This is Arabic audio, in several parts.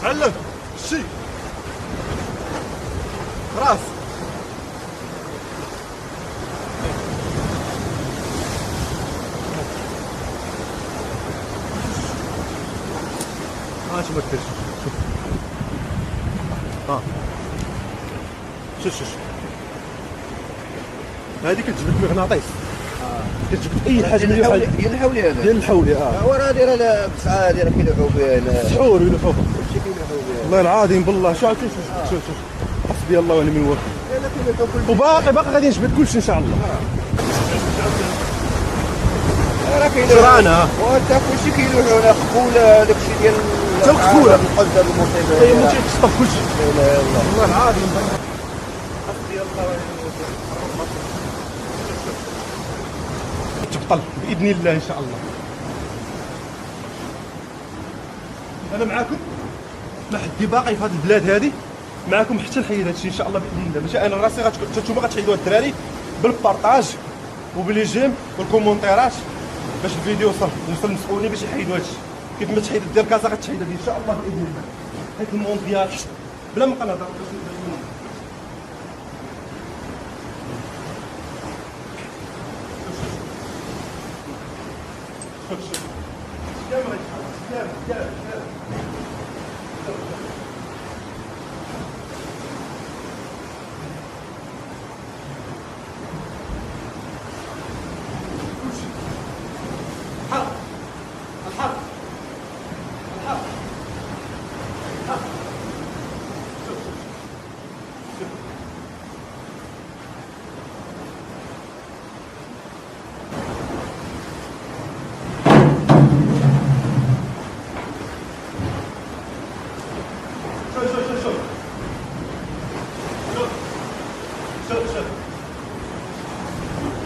علم شي راس شوف ما كديرش شوف شوف هذه كتجبد مغناطيس كتجبد اي حاجه من ديال الحولي هذا ديال الحولي هو راه دايره لا بسعه دايره كيلوحوا بها هنا سحور يلوحوها كلشي كيلوحوا بها والله العظيم بالله شوف حسبي الله ونعم الوكيل الا كيلوحوا كل وباقي غادي نجبد كلشي ان شاء الله راه كاين رانا وانت كلشي كيلوحوا هنا قفوله داكشي ديال حتى القفولة. القلده المصيبه اي ماشي تشطف كلشي لا اله الا الله والله العظيم حسبي الله ونعم الوكيل تبطل باذن الله ان شاء الله. انا معاكم ما حدي باقي في هذه البلاد هذه معاكم حتى نحيد هذا الشيء ان شاء الله باذن الله. ماشي انا راسي نتوما غتحيدوا الدراري بالبارطاج وبلي جيم والكومونتيرات باش الفيديو وصل المسؤولين باش يحيدوا هذا الشيء. كيف ما تحيد ديال كازا غتحيد هذه ان شاء الله باذن الله. حيت المونديال بلا ما نهضر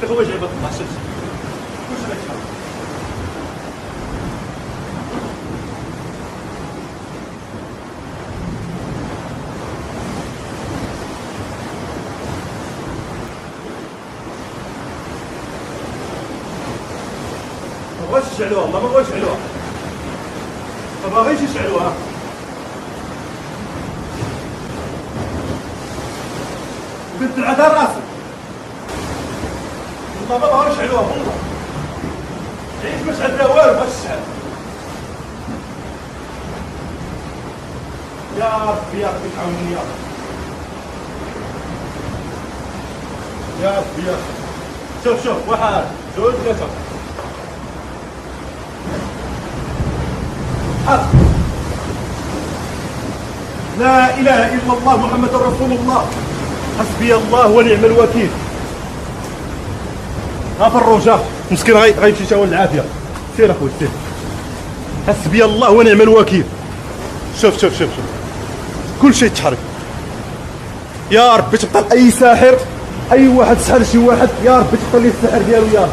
شوف هو جايبك مع الشمس كلشي غيتحرك. ما بغاوش يشعلوها ما بغاوش يشعلوها ما باغيش يشعلوها. بنت العذار راسك والله ما بغاوش يشعلوها والله عيش ما شعلنا والو باش تشعل. يا ربي يا ربي تعاوني يا ربي يا ربي يا ربي. شوف واحد جوج ثلاثة لا اله الا الله محمد رسول الله حسبي الله ونعم الوكيل. ها فروجه مسكين غيمشي تا هو العافيه. سير اخويا سير حسبي الله ونعم الوكيل. شوف كل شيء يتحرك. يا ربي تبطل اي ساحر اي واحد سحر شي واحد يا ربي تبطل لي السحر ديالو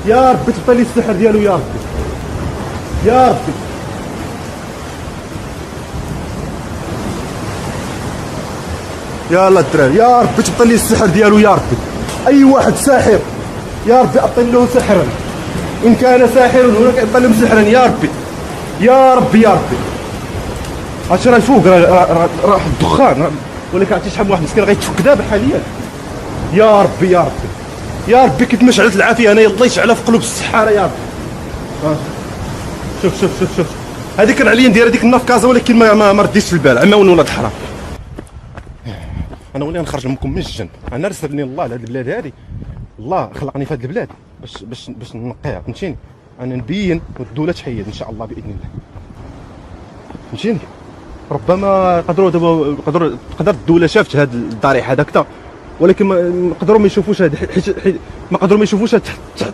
يا ربي تبطل لي السحر ديالو يا ربي يلا الدراري يا ربي تبطل لي السحر ديالو يا ربي. اي واحد ساحر يا ربي ابطل له سحرا ان كان ساحر هناك ابطل له سحرا يا ربي يا ربي يا ربي. عرفتي راه الفوق راه الدخان ولكن عرفتي شحال من واحد مسكين غيتفك دابا حاليا. يا ربي يا ربي يا ربي كيف ما شعلت العافيه انا يلا يشعلها في قلوب السحاره يا ربي. شوف هذيك كان عليا ندير هذيك الناف كازا ولكن ما رديتش في البال عماون ولاد الحرام. انا ولي نخرج منكم من الجن. انا رسلني الله لهاد البلاد هذه الله خلقني في هاد البلاد باش نقيها فهمتيني. انا نبين والدوله تحيد ان شاء الله باذن الله فهمتيني. ربما تقدر الدوله شافت هاد الضريح هذاك ولكن ما قدروا ما يشوفوش هاد حيت ما قدروا ما يشوفوش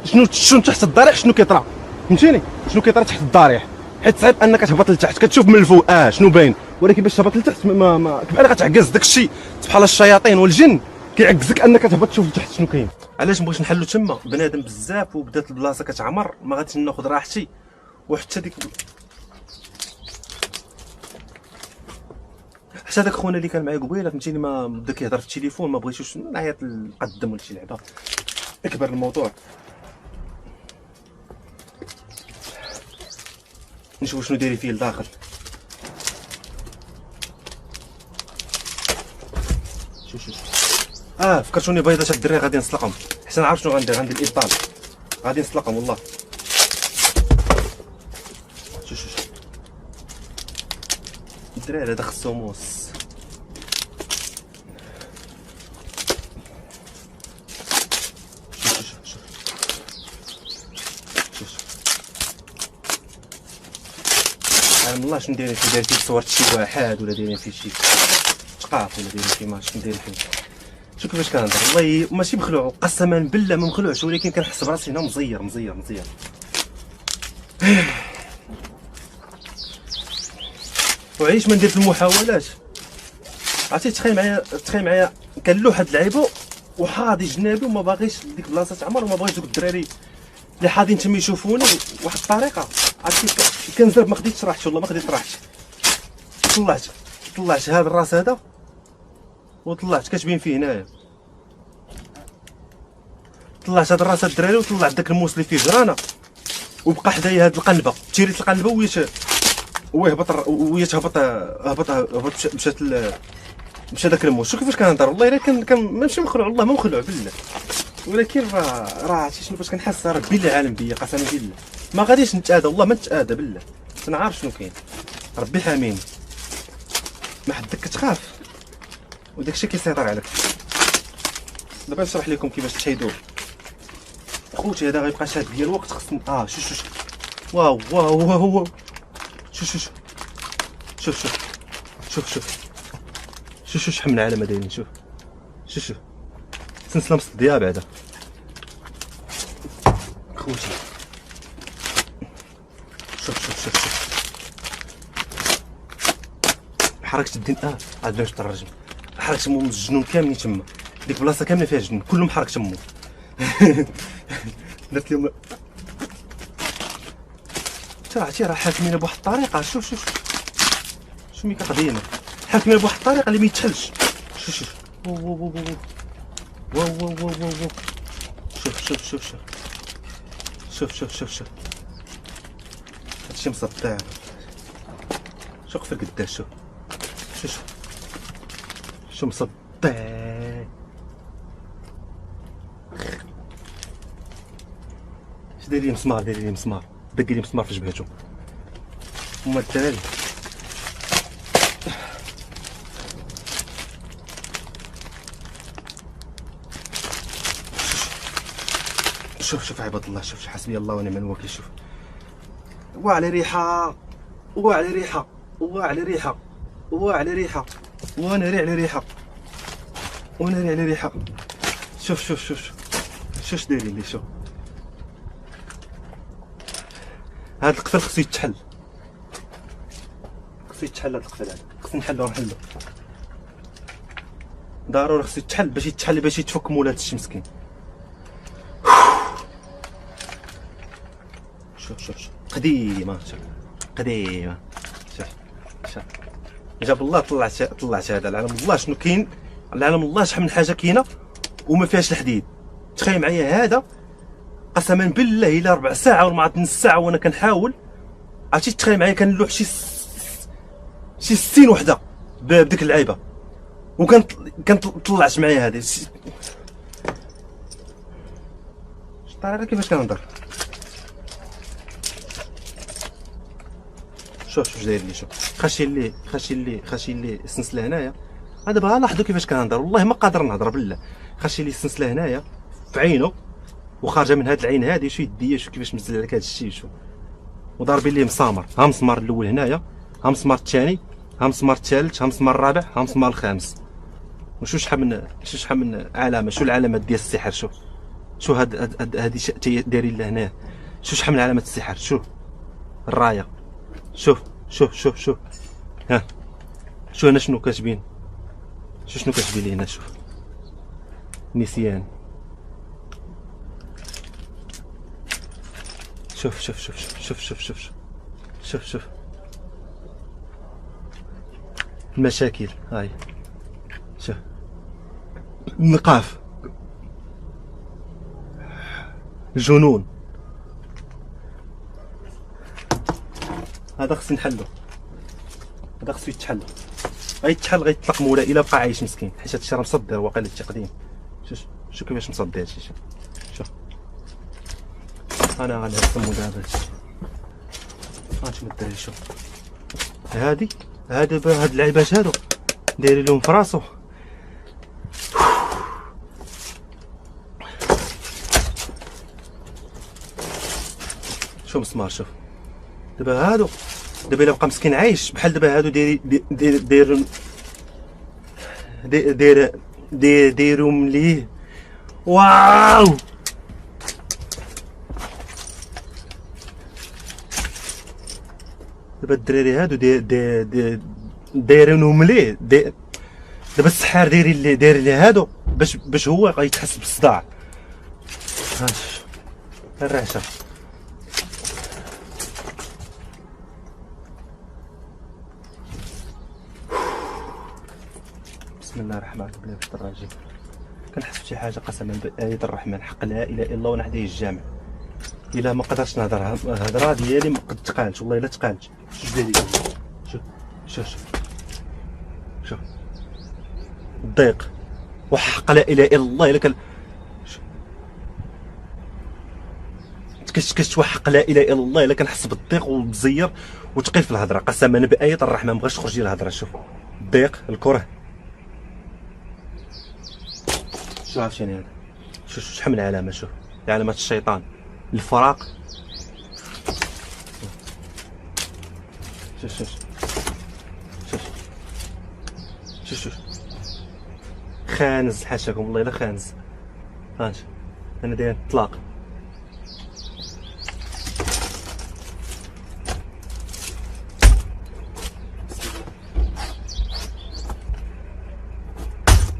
شنو تحت الضريح شنو كيطرا فهمتيني شنو كيطرا تحت الضريح. حيت صعيب انك تهبط لتحت كتشوف من الفوق شنو باين ولكن باش تهبط لتحت ما كيبان غتعكز داك الشيء بحال الشياطين والجن كيعكزك انك تهبط تشوف لتحت شنو كاين. علاش بغيت نحلو تما بنادم بزاف وبدات البلاصه كتعمر ما غاديش ناخذ راحتي وحتى ديك حتى داك خونا اللي كان معايا قبيله فهمتيني ما بدا كيهضر في التليفون ما بغيتوش نعيط نقدم ولا شي لعبه اكبر الموضوع. نشوف شنو دايرين فيه لداخل. فكرتوني بيضات الدراري غادي نسلقهم حتى نعرف شنو غندير. غندير الابطال غادي نسلقهم والله. شوف الدراري هذا خصو موس. عالم الله شنو دايرين فيه؟ دايرين فيه صورت شي واحد ولا دايرين فيه شي ثقاف ولا دايرين فيه ما شنو دايرين فيه. شوف كيفاش كنهضر والله ماشي مخلوع قسما بالله ما مخلوعش، ولكن كنحس براسي هنا مزير مزير مزير. وعلاش ما ندير في المحاولات؟ عرفتي تخيل معايا كنلوح هاد اللعيبه وحاضي جنابي وما باغيش ديك بلاصه تعمر وما باغيش دوك الدراري اللي حاضين تما يشوفوني واحد الطريقه. عرفتي كنزرب ما خديتش راحتي والله ما خديت راحتي. طلعت هذا الراس هذا وطلعت كتبين فيه هنايا. طلعت هذا الراس الدراري وطلعت داك الموس اللي فيه جرانه وبقى حدايا هاد القنبه. تيريت القنبه هبط مشى داك الموس. شوف كيفاش كنهضر والله الا كان ماشي مخلوع والله ما مخلوع بالله، ولكن راه عرفتي شنو فاش كنحس ربي اللي عالم بيا قسما بالله ما غاديش نتعادى والله ما نتعادى بالله. انا عارف شنو كاين ربي حاميني ما حدك كتخاف وداكشي كيسيطر عليك. دابا نشرح لكم كيفاش تحيدوه خوتي. هذا غيبقى شاد بيا الوقت خصني شوف واو شوف شحال من علامه دايرين. شوف سلسله مصديه بعدا خوتي. شوف حركه الدين عاد باش ترجم حركه مو الجنون كاملين تما. ديك بلاصه كامله فيها الجنون كلهم حركه تمو. درت لهم عرفتي راه حاكمين بواحد الطريقه. شوف ملي كقضينا حاكمين بواحد الطريقه اللي ما يتحلش. شوف واو شوف هادشي مصدع. شوف في قداش شو مصدع. اش داير لي مسمار دق لي مسمار في جبهته هما الدراري. شوف عباد الله شوف حسبي الله ونعم الوكيل. شوف وعلى ريحه وناري على ريحه. شوف دايرين لي. شوف هاد القفل خصو يتحل هاد القفل هذا خصني نحلو ضروري خصو يتحل باش يتفك مول هاد الشي مسكين. شوف قديمه شوف جاب الله طلعت هذا العالم الله شنو كاين. العالم الله شحال من حاجه كاينه وما فيهاش الحديد. تخيل معايا هذا قسما بالله الا ربع ساعه ولا نص ساعه وانا كنحاول. عرفتي تخيل معايا كنلوح شي 60 وحده بديك اللعيبه طلعت معايا هذه الطريقه كيفاش كنهضر. شوف داير لي. شوف خاشي لي السنسله هنايا. هذا دابا لاحظوا كيفاش كنهضر والله ما قادر نهضر بالله. خاشي لي السنسله هنايا في عينه وخارجه من هاد العين هادي. شو يديا شوف كيفاش مزل عليك هاد الشيء. شوف وضاربين ليه مسامر. ها مسمار الاول هنايا، ها مسمار الثاني، ها مسمار الثالث، ها مسمار الرابع، ها مسمار الخامس. وشو شحال من علامه. شو العلامات ديال السحر. شو هادي دايرين لهنا. شو شحال من علامات السحر. شوف الرايه. شوف ها شو هنا شنو كاتبين. شنو كاتبين لي هنا. شوف نسيان. شوف المشاكل هاي. شوف النقاف الجنون. هذا خصني نحلو. هذا خصو يتحل غيتحل غيطلق مولا الا بقى عايش مسكين حيت هادشي راه مصدر واقيلا التقديم. شوف كيفاش مصدي هادشي. شوف انا غنهزمو دابا هادشي. هانتوما الدراري شوف هادي دابا هاد اللعيبات هادو دايرين لهم فراسو. شوف مسمار شوف دابا هادو دابا الا بقى مسكين عايش بحال دابا هادو دايرهم ليه. واو دابا الدراري هادو دايرينهم ليه. دابا السحار داير ليه هادو باش هو غيتحس بالصداع. ها الرعشه بسم الله الرحمن الرحيم. الراجل كنحس بشي حاجه قسما بآية الرحمن حق لا اله الا الله وانا حدايا الجامع. الا ما قدرتش نهضر الهضره ديالي ما قد تقالت والله الا تقالت. شوف ديالي شوف شوف شوف شوف الضيق وحق لا اله الا الله الا كان تكشكشت وحق لا اله الا الله الا كنحس بالضيق والمزير وثقيل في الهضره قسما بآية الرحمن ما بغاش تخرج لي الهضره. شوف الضيق الكره شوف عرفتيني هذا شوف شحال من علامه. شوف علامات الشيطان الفراق. شوف شوف شوف شوف شوف خانز حاشاكم والله الا خانز. هانت انا داير الطلاق.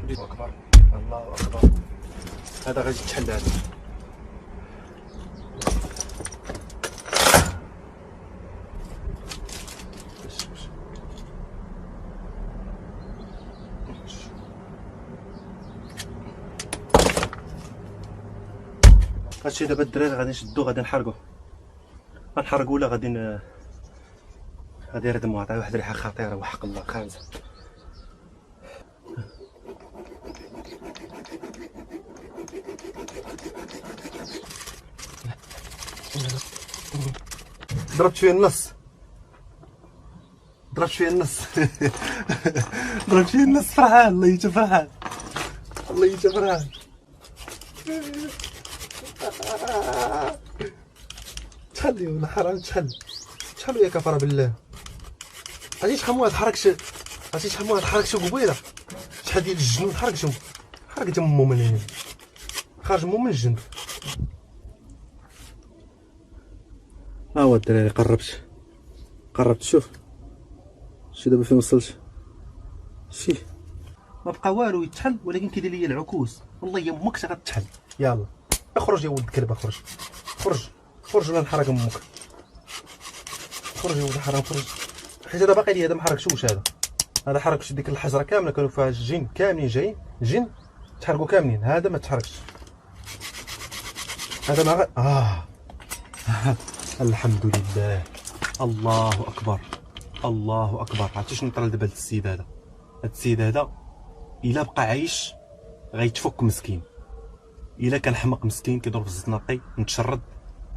الله اكبر الله اكبر. هذا غادي يتحل هذا. هادشي دابا الدراري غادي نشدو غادي نحرقو ولا غادي نردمو. عطيه واحد الريحه خطيره وحق الله خانزه. ضربت فيه النص ضربت فيه النص فرحان الله يتفرحان الله يتفرحان. تحلي ولا حرام تحلوا يا كفر بالله. عرفتي شحال من واحد حركشو قبيله شحال ديال الجنود حركت امو من هنا خارج امو من الجنب. ها هو الدراري قربت شوف شي دابا فين وصلت. شي ما بقى والو يتحل ولكن كيدير ليا العكوس. والله يمك غتحل. يلا اخرج يا ولد الكلب خرج ولا نحرق امك. خرج يا ولد الحرام خرج. حيت هذا باقي لي هذا ما حركشوش. هذا حركش ديك الحجره كامله كانوا فيها الجن كاملين جايين جن تحرقوا كاملين. هذا ما تحركش هذا ما الحمد لله الله اكبر الله اكبر. عرفتي شنو طرا دابا السيد هذا؟ هاد السيد هذا الا بقى عايش غيتفك مسكين. الا كان حمق مسكين كيضرب في الزناقي متشرد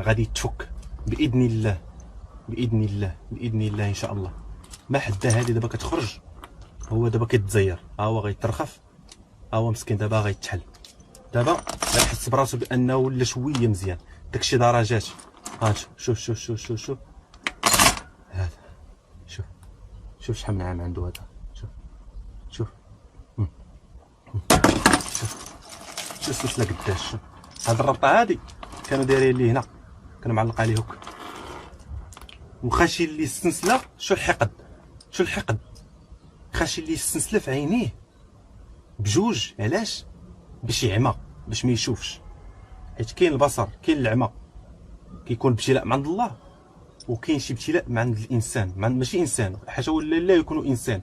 غادي يتفك باذن الله باذن الله ان شاء الله. ما حدا هذه دابا كتخرج هو دابا كيتزير. ها هو غيترخف ها هو مسكين دابا غيتحل. دابا غيحس براسو بانه ولا شويه مزيان. داكشي درجات. ها شوف هذا شوف شحال من عام عنده هذا. شوف السلسله قداش. هاد الربطه هادي كانوا دايرين لي هنا كانوا معلق عليه هوك وخاشي لي السلسله. شو الحقد خاشي لي السلسله في عينيه بجوج. علاش؟ باش يعمى باش ما يشوفش. حيت كاين البصر كاين العمى كيكون ابتلاء من عند الله وكاين شي ابتلاء من عند الانسان ماشي انسان حاشا ولا لا يكون انسان.